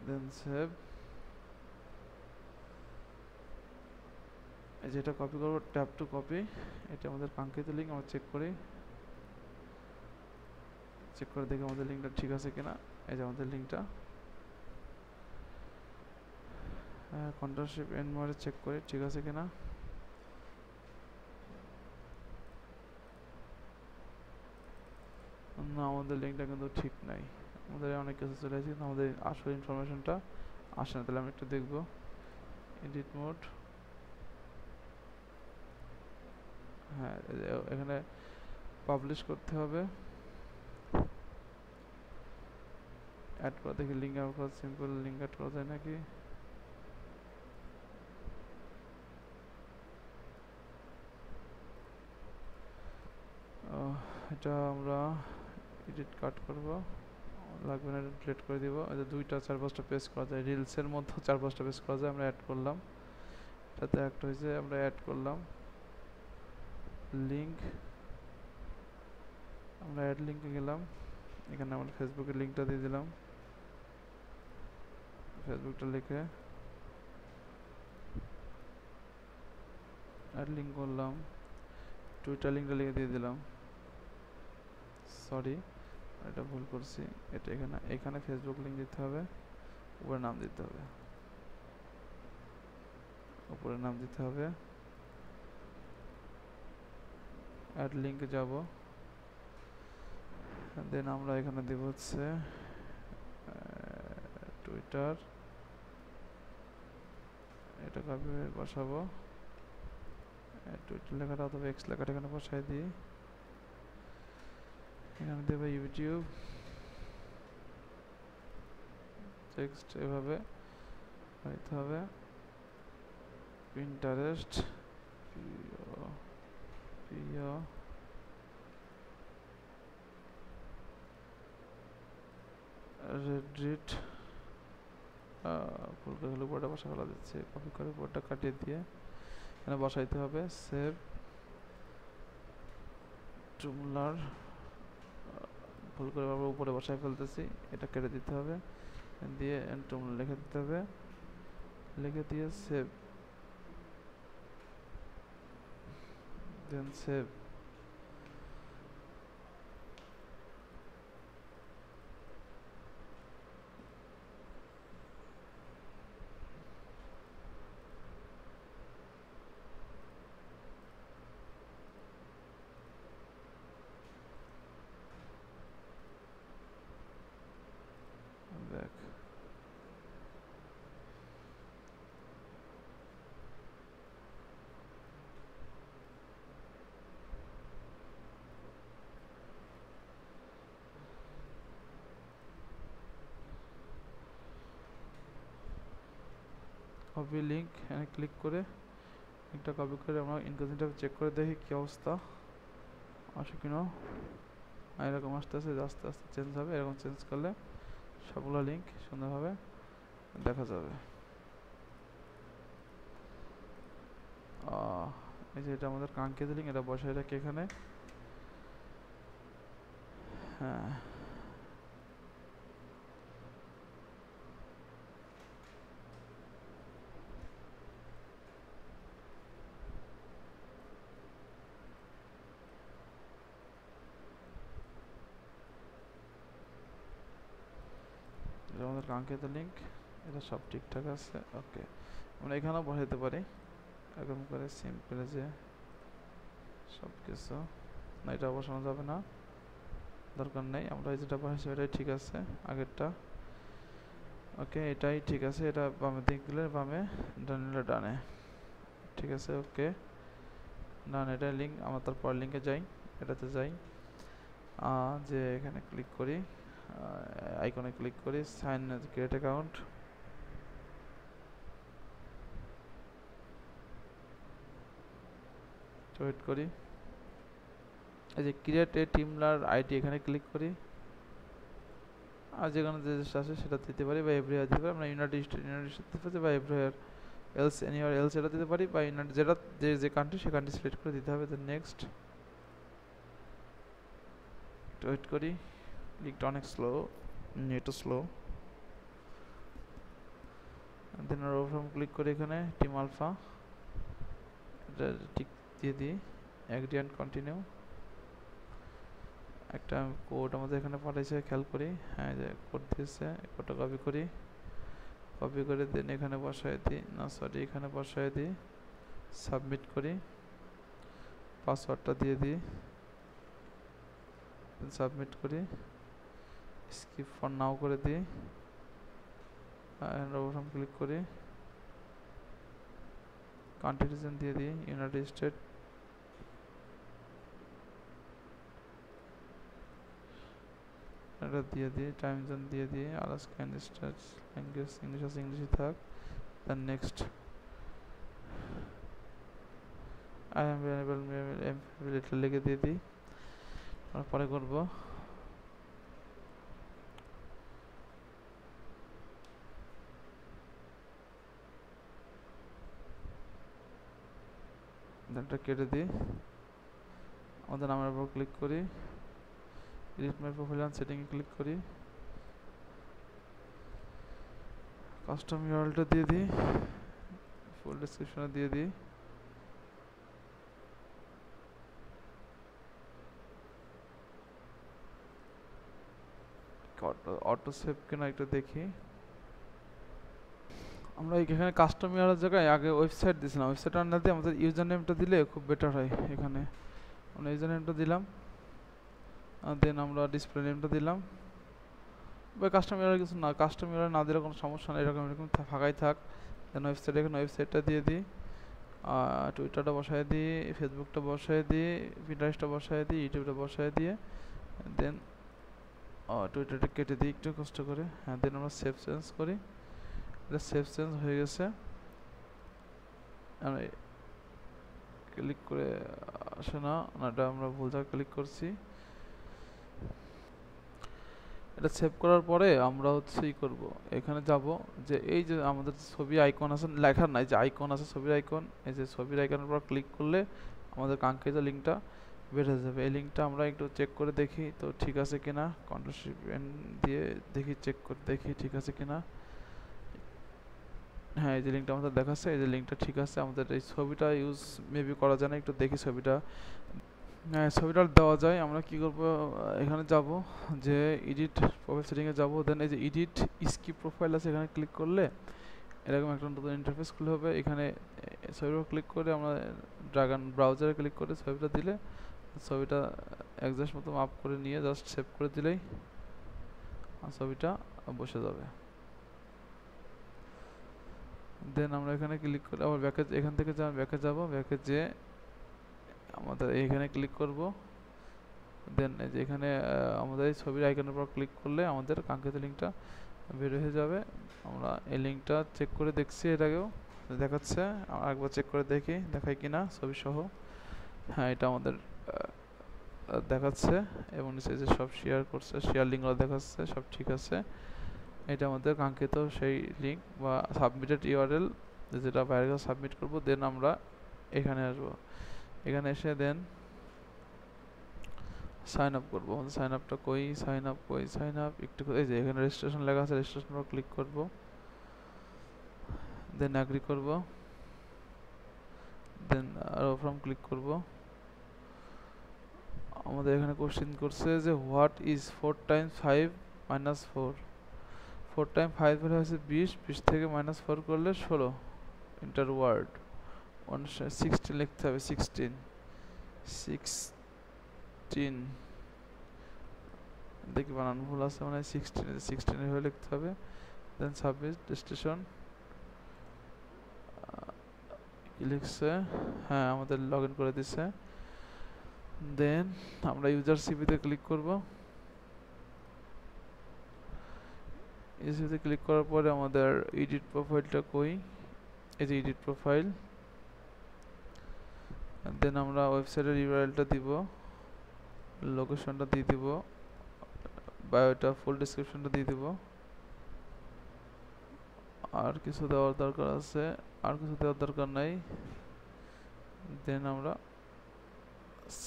Speaker 1: then save. এই যেটা কপি করবো, ট্যাপ টু কপি, এটা আমাদের কাঙ্ক্ষিত লিঙ্ক। আমরা চেক করি, চেক করে দেখি আমাদের লিঙ্কটা ঠিক আছে কিনা। এই যে আমাদের লিঙ্কটা, কন্ট্রোলশিপ এন মারে চেক করি ঠিক আছে কিনা। না, আমাদের লিঙ্কটা কিন্তু ঠিক নাই, আমাদের অনেক কিছু চলে আসছে কিন্তু আমাদের আসল ইনফরমেশনটা আসে না। তাহলে আমি একটু দেখবো, এডিট মোড, হ্যাঁ এখানে পাবলিশ করতে হবে, অ্যাড করা, দেখি লিঙ্ক অ্যাড করা, সিম্পল লিঙ্ক অ্যাড করা যায় নাকি। এটা আমরা এডিট কাট করব, লাগবে না, ডিলিট করে দিব। এটা দুইটা 4-5টা পেজ করা যায়, রিলসের মধ্যে 4-5টা পেজ করা যায়। আমরা অ্যাড করলাম, এটাতে একটা হয়েছে, আমরা অ্যাড করলাম লিঙ্ক, আমরা অ্যাড লিঙ্কে গেলাম, এখানে আমরা ফেসবুকের লিঙ্কটা দিয়ে দিলাম, ফেসবুকটা লিখে অ্যাড লিঙ্ক করলাম, টুইটার লিঙ্কটা লিখে দিয়ে দিলাম। সরি, এটা ভুল করছি, এটা এখানে ফেসবুক লিঙ্ক দিতে হবে, উপরে নাম দিতে হবে, উপরে নাম দিতে হবে। অ্যাড লিঙ্কে যাব, দেন আমরা এখানে দেব হচ্ছে টুইটার, এটা কপি বসাবো, টুইটার লেখাটা অথবা এক্স লেখাটা এখানে বসাই দিই। এখানে দেবো ইউটিউব, টেক্সট এভাবে হইতে হবে, পিন্টারেস্ট, প্রিয়, রেডিট, ভুল করে হলে উপরটা বসা ফেলা দিচ্ছে, কপি করে উপরটা কাটিয়ে দিয়ে এখানে বসাইতে হবে। সেভ, টুমলার, ভুল করে আবার উপরে বসায় ফেলতেছি, এটা কেটে দিতে হবে, দিয়ে টুমলার লিখে দিতে হবে, লিখে দিয়ে সেভ, দেন সেভ। দেখ, কপি লিঙ্ক, এখানে ক্লিক করে লিঙ্কটা কপি করে আমরা ইনকোজিনটা চেক করে দেখি কি অবস্থা আসে কিনা। এরকম আস্তে আস্তে আস্তে আস্তে চেঞ্জ হবে, এরকম চেঞ্জ করলে সবগুলো লিঙ্ক সুন্দরভাবে দেখা যাবে। এই যে এটা আমাদের কাঙ্ক্ষিত লিঙ্ক, এটা বসাই রাখি এখানে। হ্যাঁ, এটা আমাদের কাঙ্ক্ষিত লিঙ্ক, এটা সব ঠিকঠাক আছে। ওকে, আমরা এখানেও বসাইতে পারি, এরকম করে সিম্পল যে সব কিছু না, এটা বসানো যাবে না, দরকার নেই। আমরা যেটা বসাইছি এটাই ঠিক আছে, আগেরটা। ওকে, এটাই ঠিক আছে। এটা বামে দিক গেলে বামে, ডানে গেলে ডানে, ঠিক আছে। ওকে ডান, এটা লিঙ্ক। আমরা তারপর লিঙ্কে যাই, এটাতে যাই, যে এখানে ক্লিক করি, আইকনে ক্লিক করি, সাইন ক্রিয়েট অ্যাকাউন্ট, ওয়েট করি। এই যে ক্রিয়েট এ টিমলার আইডি, এখানে ক্লিক করি। আর যেখানে যে আছে সেটা দিতে পারি, বা এভরিওয়ার দিতে পারি। আমরা ইউনাইটেড স্টেট দিতে পারি, বা এভরিওয়ার এলস, এনিওয়ার এলস এটা দিতে পারি, বা ইউনাইটেড যেটা যে কান্ট্রি সে কান্ট্রি সিলেক্ট করে দিতে হবে। দেন নেক্সট, ওয়েট করি। লিঙ্কটা অনেক স্লো, নেটও স্লো। দেন ওভার ক্লিক করি, এখানে টিম আলফা এটা ঠিক দিয়ে দিই, এগ্রি অ্যান্ড কন্টিনিউ। একটা কোড আমাদের এখানে পাঠাইছে, খেয়াল করি। হ্যাঁ, যে কোড দিয়েছে, কোডটা কপি করি, কপি করে দেন এখানে বসায় দিই, না সরি এখানে বসায় দিই, সাবমিট করি, পাসওয়ার্ডটা দিয়ে দিই, সাবমিট করি, স্কিপ ফর নাও করে দিই, ওভার ক্লিক করি, কান্ট্রি রিজন দিয়ে দিই ইউনাইটেড স্টেট, এটা দিয়ে দিই, টাইম জোন দিয়ে দিই, Alaska and state, language English আছে, ইংলিশই থাক। Then next, I am available এটা লিখে দিয়ে দিই, পরে করবো। দেনটা কেটে দিই, আমাদের নামের উপর ক্লিক করি, এডিট মাই প্রোফাইল অ্যান্ড সেটিংয়ে ক্লিক করি, কাস্টম ইউআরএলটা দিয়ে দিই, ফুল ডেসক্রিপশনে দিয়ে দিই, অটো সেভ কিনা একটু দেখি। আমরা এখানে কাস্টম ইউআরএল জায়গায় আগে ওয়েবসাইট দিয়েছিলাম, ওয়েবসাইট না দিয়ে আমাদের ইউজার নেমটা দিলে খুব বেটার হয়। এখানে আমরা ইউজার নেমটা দিলাম, দেন আমরা ডিসপ্লে নেমটা দিলাম, বা কাস্টম ইউআরএল কিছু না, কাস্টম ইউআরএল না দিলে কোনো সমস্যা নেই, এরকম এরকম ফাঁকাই থাক। দেন ওয়েবসাইট, এখানে ওয়েবসাইটটা দিয়ে দিই, টুইটারটা বসায় দিই, ফেসবুকটা বসায় দিই, পিন্টারেস্টটা বসায় দিই, ইউটিউবটা বসায় দিয়ে দেন টুইটারটা কেটে দিই একটু কষ্ট করে। হ্যাঁ, দেন আমরা সেভ চেঞ্জ করি, এটা সেভ চেঞ্জ হয়ে গেছে। আমরা ক্লিক করে আসে না, এটা আমরা ভুল জায়গায় ক্লিক করছি। এটা সেভ করার পরে আমরা হচ্ছে ই করব, এখানে যাব, যে এই যে আমাদের ছবি আইকন আছে, লেখার নাই যে আইকন আছে, ছবির আইকন, এই যে ছবির আইকনের উপর ক্লিক করলে আমাদের কাঙ্ক্ষিত লিঙ্কটা বের হয়ে যাবে। এই লিঙ্কটা আমরা একটু চেক করে দেখি তো ঠিক আছে কিনা, কন্ট্রোল শিফট এন দিয়ে দেখি, চেক করে দেখি ঠিক আছে কিনা। হ্যাঁ, এই যে লিঙ্কটা আমাদের দেখাচ্ছে, এই যে লিঙ্কটা ঠিক আছে। আমাদের এই ছবিটা ইউজ মেবি করা যায় না, একটু দেখি ছবিটা। হ্যাঁ, ছবিটা দেওয়া যায়। আমরা কি করব, এখানে যাব, যে এডিট প্রোফাইল সেটিংয়ে যাব, দেন এই যে এডিট স্কিপ প্রোফাইল আছে, এখানে ক্লিক করলে এরকম একটা নতুন ইন্টারফেস খুলে হবে। এখানে ছবির উপর ক্লিক করে আমরা ড্রাগন ব্রাউজারে ক্লিক করে ছবিটা দিলে ছবিটা অ্যাডজাস্ট মতো মাপ করে নিয়ে জাস্ট সেভ করে দিলেই ছবিটা বসে যাবে। দেন আমরা এখানে ক্লিক করে আবার ব্যাকে, এখান থেকে ব্যাকে যাব, ব্যাকে যে আমাদের এইখানে ক্লিক করব, দেন এই যে এখানে আমাদের এই ছবির আইকনের উপর ক্লিক করলে আমাদের কাঙ্ক্ষিত লিঙ্কটা বের হয়ে যাবে। আমরা এই লিঙ্কটা চেক করে দেখছি, এর আগেও দেখাচ্ছে, আরেকবার চেক করে দেখি দেখায় কিনা ছবি সহ। হ্যাঁ, এটা আমাদের দেখাচ্ছে, এবং নিচে যে সব শেয়ার করছে, শেয়ার লিঙ্কগুলো দেখাচ্ছে, সব ঠিক আছে। এটা আমাদের কাঙ্ক্ষিত সেই লিঙ্ক বা সাবমিটেড ইউআরএল, যেটা বাইরে সাবমিট করব। দেন আমরা এখানে আসবো, এখানে এসে দেন সাইন আপ করবো। সাইন আপটা কই, সাইন আপ কই, সাইন আপ একটু, এই যে এখানে রেজিস্ট্রেশন লেখা আছে, রেজিস্ট্রেশন উপর ক্লিক করব, দেন অ্যাগ্রি করব, দেন আরো ফর্ম ক্লিক করব। আমাদের এখানে কোশ্চেন করছে যে হোয়াট ইজ 4 × 5 - 4, 4 × 5 হচ্ছে 20, 20 থেকে -4 করলে 16, ইন্টার ওয়ার্ড 16 লিখতে হবে, 16 দেখি বানান ভুল আছে মানে 16 এভাবে লিখতে হবে। দেন সাবমিট রেজিস্ট্রেশন কি লিখছে, হ্যাঁ আমাদের লগ ইন করে দিচ্ছে। দেন আমরা ইউজার সিভিতে ক্লিক করব। ইউজার ক্লিক করার পরে আমাদের এডিট প্রোফাইলটা কই, এই যে এডিট প্রোফাইল। দেন আমরা ওয়েবসাইটের ইউআরএলটা দিব, লোকেশনটা দিয়ে দিব, বায়োটা ফুল ডেসক্রিপশনটা দিয়ে দিব। আর কিছু দেওয়ার দরকার আছে, আর কিছু দেওয়ার দরকার নাই। দেন আমরা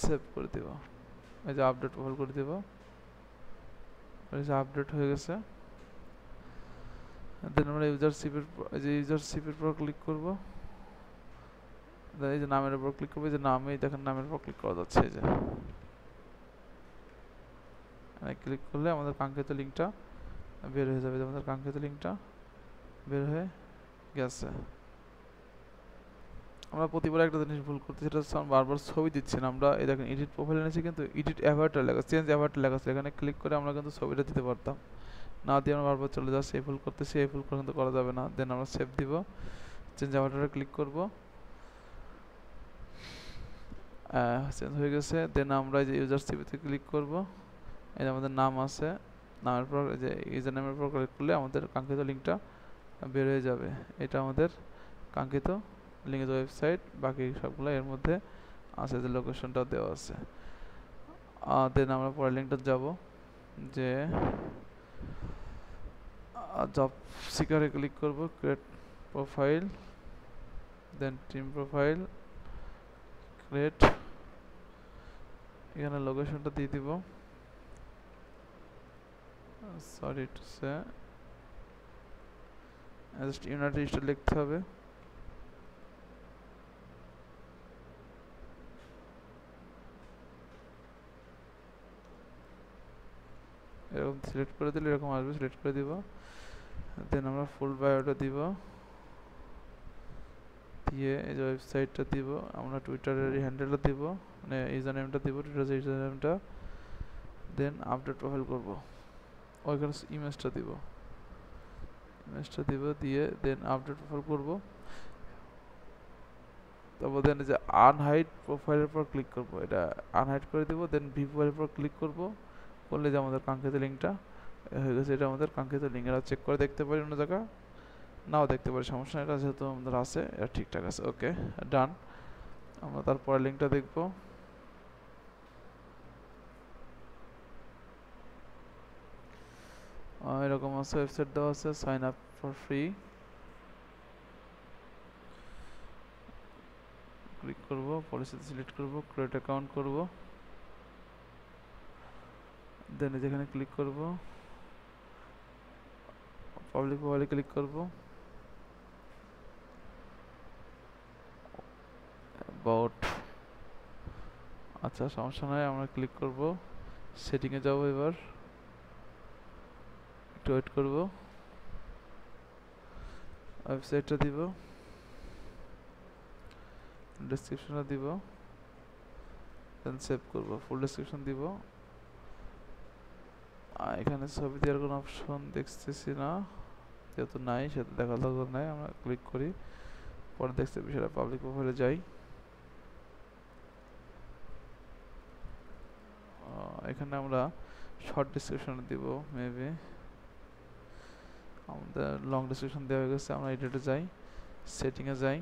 Speaker 1: সেভ করে দেব, এই যে আপডেট প্রোফাইল করে দেব, এই যে আপডেট হয়ে গেছে। দেন আমরা ইউজারশিপের উপর ক্লিক করব। এই যে নামের উপর ক্লিক করব, এই যে নামেই দেখেন নামের উপর ক্লিক করা যাচ্ছে। এই যে ক্লিক করলে আমাদের কাঙ্ক্ষিত লিঙ্কটা বের হয়ে যাবে, আমাদের কাঙ্ক্ষিত লিঙ্কটা বের হয়ে গেছে। আমরা প্রতিবার একটা জিনিস ভুল করতে, সেটা হচ্ছে আমরা বারবার ছবি দিচ্ছি না। আমরা এই দেখেন এডিট প্রোফাইল এনেছি কিন্তু এডিট অ্যাভাটার লেখা, চেঞ্জ অ্যাভাটার লেখা আছে, এখানে ক্লিক করে আমরা কিন্তু ছবিটা দিতে পারতাম না, দিয়ে আমরা বারবার চলে যাচ্ছি, এই ভুল করতেছি, এই ভুল কিন্তু করা যাবে না। দেন আমরা সেভ দিব, চেঞ্জ অ্যাভাটারে ক্লিক করব, চেঞ্জ হয়ে গেছে। দেন আমরা এই যে ইউজার সিভিতে ক্লিক করব, এই যে আমাদের নাম আছে, নামের পর এই যে ইউজার নামের পর ক্লিক করলে আমাদের কাঙ্ক্ষিত লিঙ্কটা বের হয়ে যাবে। এটা আমাদের কাঙ্ক্ষিত লিঙ্কের ওয়েবসাইট, বাকি সবগুলো এর মধ্যে আছে, যে লোকেশনটাও দেওয়া আছে। দেন আমরা পরের লিঙ্কটা যাব, যে জব সিকারে ক্লিক করব, ক্রিয়েট প্রোফাইল, দেন টিম প্রোফাইল ক্রিয়েট, এখানে লোকেশনটা দিয়ে দিব। Sorry to say just United state লিখতে হবে। এরকম সিলেক্ট করে দিলে এরকম আসবে, সিলেক্ট করে দিব। দেন আমরা ফুল বায়োটা দিব, দিয়ে এই যে ওয়েবসাইটটা দিব, আমরা টুইটারের হ্যান্ডেলটা দিব, মানে ইউজার নেমটা দিব, টুইটারের ইউজার নেমটা। দেন আপডেট প্রোফাইল করব, ওইখানে ইমেজটা দিব, দিয়ে দেন আপডেট প্রোফাইল করব। তারপর দেন যে আনহাইড প্রোফাইলের উপর ক্লিক করব, এটা আনহাইড করে দিব। দেন ভি প্রোফাইলের উপর ক্লিক করব, করলে যে আমাদের কাঙ্ক্ষিত লিঙ্কটা হয়ে গেছে। এটা আমাদের কাঙ্ক্ষিত লিঙ্ক, এটা চেক করে দেখতে পারি, অন্য জায়গা নাও দেখতে পারি, সমস্যা নেই, এটা যেহেতু আমাদের আছে এটা ঠিকঠাক আছে। ওকে ডান। আমরা তারপরে লিঙ্কটা দেখব। এরকম আছে, ওয়েবসাইট দেওয়া আছে, sign up for free, click করব, পলিসি সিলেক্ট করব, ক্রিয়েট অ্যাকাউন্ট করব। দেন যেখানে ক্লিক করব, পাবলিক প্রোফাইলে ক্লিক করব, অ্যাবাউট, আচ্ছা সমস্যা নাই, আমরা ক্লিক করব, সেটিংয়ে যাব, এবার একটু ওয়েট করব, ওয়েবসাইটটা দিব, ডেসক্রিপশনটা দিব, দেন সেভ করব, ফুল ডেসক্রিপশন দিব। এখানে ছবি দেওয়ার কোনো অপশন দেখতেছি না, যেহেতু নাই সেটা দেখার দরকার নাই, আমরা ক্লিক করি, পরে দেখতে বিষয়টা পাবলিক প্রোফাইলে যাই। এখানে আমরা শর্ট ডেসক্রিপশন দিব, মেবি আমাদের লং ডেসক্রিপশন দেওয়া হয়ে গেছে। আমরা এডিটে যাই, সেটিংয়ে যাই,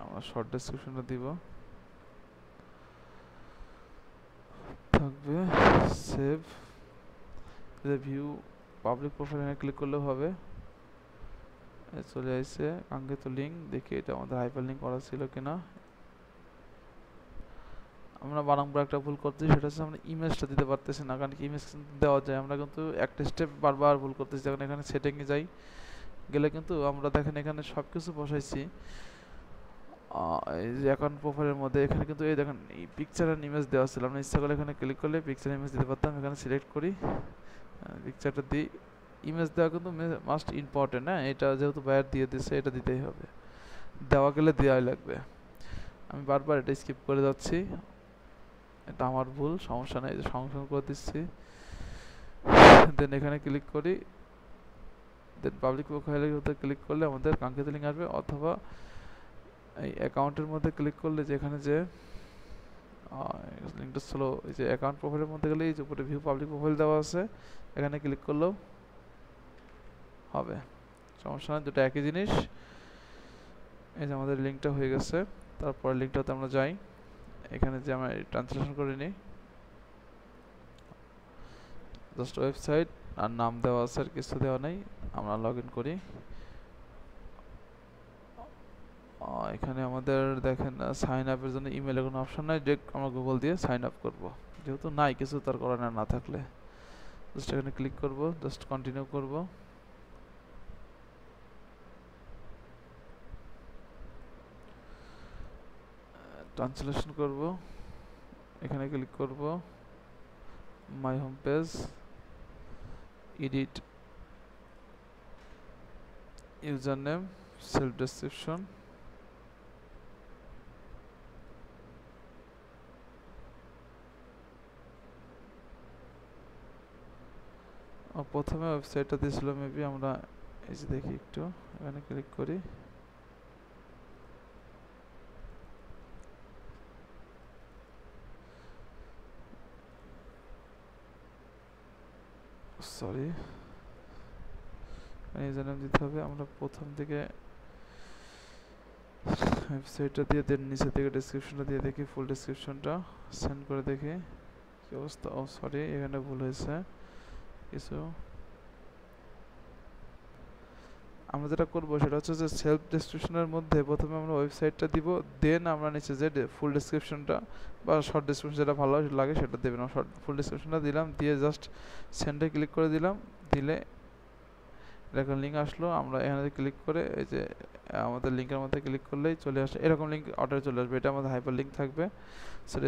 Speaker 1: আমরা শর্ট ডেসক্রিপশনটা দিব, থাকবে সেভ, ভিউ পাবলিক প্রোফাইলে ক্লিক করলেও হবে, চলে আসছে কাঙ্ক্ষিত লিঙ্ক। দেখি এটা আমাদের হাইপার লিঙ্ক করা ছিল কিনা। আমরা বারংবার একটা ভুল করতেছি, সেটা হচ্ছে আমরা ইমেজটা দিতে পারতেছি না, কারণ কি ইমেজ দেওয়া যায়, আমরা কিন্তু একটা স্টেপ বারবার ভুল করতেছি। যখন এখানে সেটিংয়ে যাই, গেলে কিন্তু আমরা দেখেন এখানে সব কিছু বসাইছি, এই যে অ্যাকাউন্ট প্রোফাইলের মধ্যে এখানে কিন্তু এই দেখেন এই পিকচার এন্ড ইমেজ দেওয়া ছিল। আমরা ইচ্ছা করলে এখানে ক্লিক করলে পিকচার ইমেজ দিতে পারতাম। এখানে সিলেক্ট করি, পিকচারটা দিই। ইমেজ দেওয়া কিন্তু মাস্ট ইম্পর্টেন্ট, হ্যাঁ, এটা যেহেতু বায়ার দিয়ে দিচ্ছে এটা দিতেই হবে, দেওয়া গেলে দেওয়াই লাগবে। আমি বারবার এটা স্কিপ করে যাচ্ছি, এটা আমার ভুল, সমস্যা নেই, যে সংশোধন করে দিচ্ছি। দেন এখানে ক্লিক করি, দেন পাবলিক প্রোফাইলের মধ্যে ক্লিক করলে আমাদের কাঙ্ক্ষিত লিঙ্ক আসবে, অথবা এই অ্যাকাউন্টের মধ্যে ক্লিক করলে যেখানে যে লিঙ্কটা স্লো, এই যে অ্যাকাউন্ট প্রোফাইলের মধ্যে গেলে এই যে উপরে ভিউ পাবলিক প্রোফাইল দেওয়া আছে, এখানে ক্লিক করলেও হবে, সমস্যা নেই, দুটো একই জিনিস। এই যে আমাদের লিঙ্কটা হয়ে গেছে। তারপর লিঙ্কটাতে আমরা যাই, এখানে যে আমরা ট্রান্সলেশন করে নিই, জাস্ট ওয়েবসাইট আর নাম দেওয়া আছে, আর কিছু দেওয়া নেই। আমরা লগ ইন করি। এখানে আমাদের দেখেন সাইন আপের জন্য ইমেলের কোনো অপশন নাই, ডিরেক্ট আমরা গুগল দিয়ে সাইন আপ করবো, যেহেতু নাই কিছু তার করার না থাকলে জাস্ট এখানে ক্লিক করব, জাস্ট কন্টিনিউ করব। ট্রান্সলেশন করব, এখানে ক্লিক করব, my home page, edit user name, self description, প্রথমে ওয়েবসাইটটা দিয়েছিল মেবি, আমরা এই যে দেখি একটু, এখানে ক্লিক করি, সরি ইউজার নেম দিতে হবে। আমরা প্রথম থেকে ওয়েবসাইটটা দিয়ে দেন নিচে থেকে ডেসক্রিপশনটা দিয়ে দেখি, ফুল ডেসক্রিপশনটা সেন্ড করে দেখি কি অবস্থা। ও সরি, এখানে ভুল হয়েছে কিছু। আমরা যেটা করবো সেটা হচ্ছে যে সেলফ ডেসক্রিপশনের মধ্যে প্রথমে আমরা ওয়েবসাইটটা দিব, দেন আমরা নিচে যে ফুল ডেসক্রিপশনটা বা শর্ট ডেসক্রিপশন যেটা ভালো লাগে সেটা দেবেন। শর্ট ফুল ডেসক্রিপশনটা দিলাম, দিয়ে জাস্ট সেন্ডে ক্লিক করে দিলাম, দিলে এরকম লিঙ্ক আসলো। আমরা এখানে ক্লিক করে এই যে আমাদের লিঙ্কের মধ্যে ক্লিক করলেই চলে আসে, এরকম লিঙ্ক অর্ডারে চলে আসবে। এটা আমাদের হাইপার লিঙ্ক থাকবে, সেটা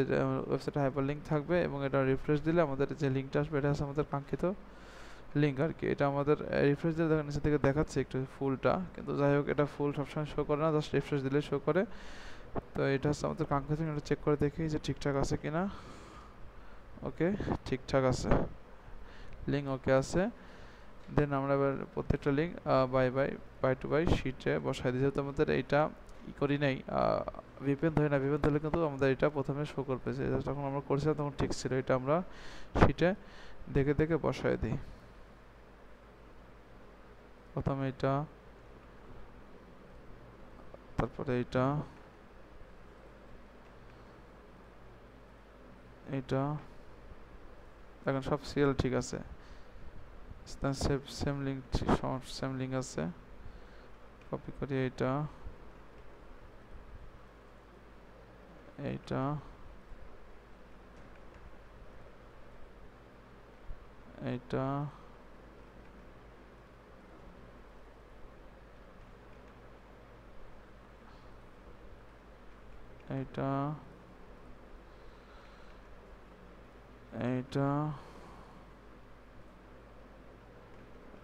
Speaker 1: ওয়েবসাইটে হাইপার লিঙ্ক থাকবে, এবং এটা রিফ্রেশ দিলে আমাদের যে লিঙ্কটা আসবে এটা হচ্ছে আমাদের কাঙ্ক্ষিত লিঙ্ক আর কি। এটা আমাদের রিফ্রেশ দিলে দেখেন নিচে থেকে দেখাচ্ছে একটু ফুলটা, কিন্তু যাই হোক এটা ফুল সবসময় শো করে না, জাস্ট রিফ্রেশ দিলে শো করে। তো এটা হচ্ছে আমাদের কাঙ্ক্ষিত, এটা চেক করে দেখি যে ঠিকঠাক আছে কিনা। ওকে, ঠিকঠাক আছে, লিঙ্ক ওকে আছে। দেন আমরা এবার প্রত্যেকটা লিঙ্ক বাই টু বাই শিটে বসাই দিই, যেহেতু আমাদের এইটা করি নাই ভিপিএন ধরে না, ভিপিএন ধরলে কিন্তু আমাদের এটা প্রথমে শো করবে, যে যখন আমরা করছিলাম তখন ঠিক ছিল। এটা আমরা শিটে দেখে দেখে বসাই দিই। প্রথমে এটা, তারপরে এটা, এটা, এখন সব সিরিয়াল ঠিক আছে, সেম লিঙ্ক আছে। কপি করি এটা, এইটা, এইটা, এইটা, এইটা,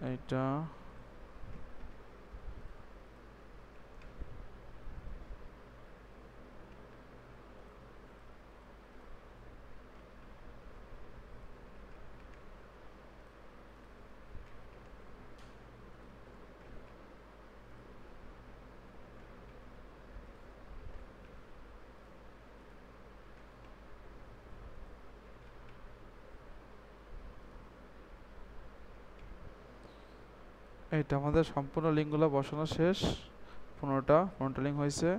Speaker 1: এইটা, এইটা। আমাদের সম্পূর্ণ লিঙ্কগুলো বসানো শেষ, 15টা লিঙ্ক হয়েছে।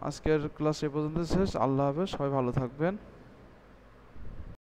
Speaker 1: আজকের ক্লাস এ পর্যন্ত শেষ। আল্লাহ হাফেজ, সবাই ভালো থাকবেন।